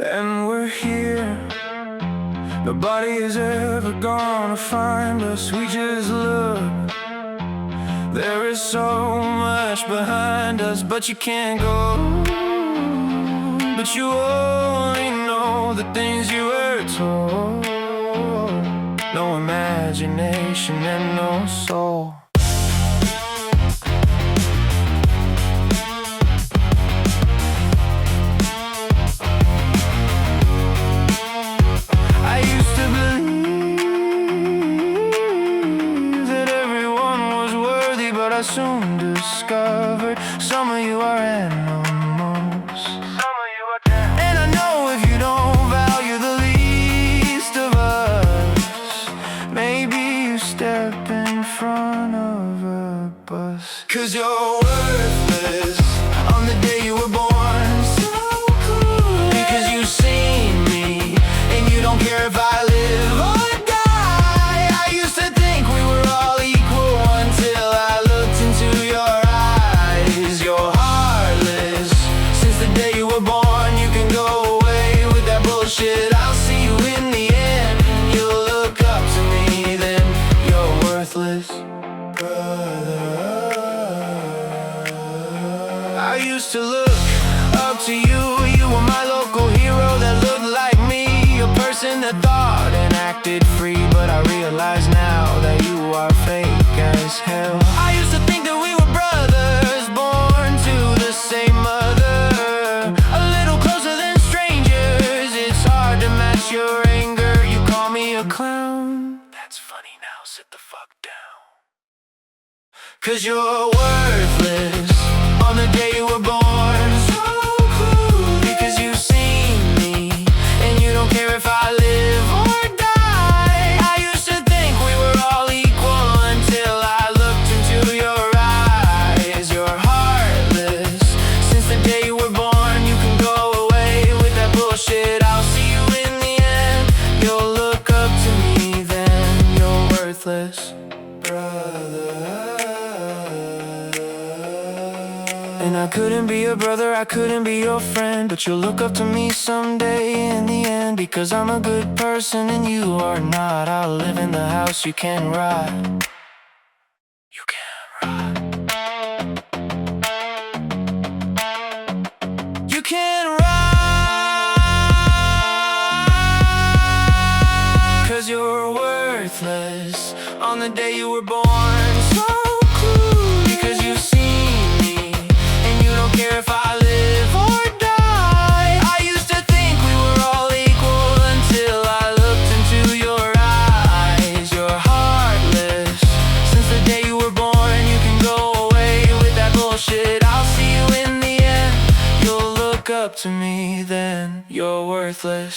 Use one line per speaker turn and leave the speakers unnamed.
And we're here. Nobody is ever gonna find us. We just look. There is so much behind us, but you can't go. But you only know the things you were told. No imagination and no soul. I used to believe that everyone was worthy, but I soon discovered some of you are animals. And I know if you don't value the least of us, maybe you step in front of a bus. 'Cause you're worthless on the day you were born. So cool, because you've seen me, and you don't care if I live or die. I used to think we were all equal until I looked into your eyes. You're heartless since the day you were born. You can go away with that bullshit. I'll see you in the end. You'll look up to me, then you're worthless, brother. I used to look up to you. You were my local hero that looked like me, a person that thought and acted free. But I realize now that you are fake as hell. I used to think that we were brothers, born to the same mother, a little closer than strangers. It's hard to match your anger. You call me a clown. That's funny now, sit the fuck down. 'Cause you're worthless on the day you were born. So cool, because you've seen me, and you don't care if I live or die. I used to think we were all equal until I looked into your eyes. You're heartless since the day you were born. You can go away with that bullshit. I'll see you in the end. You'll look up to me, then you're worthless, brother. And I couldn't be your brother, I couldn't be your friend, but you'll look up to me someday in the end. Because I'm a good person and you are not. I'll live in the house you can ride. You can ride. You can ride. 'Cause you're worthless on the day you were born. So cool, because you've seen me, and you don't care if I live or die. I used to think we were all equal until I looked into your eyes. You're heartless since the day you were born. You can go away with that bullshit. I'll see you in the end. You'll look up to me, then you're worthless.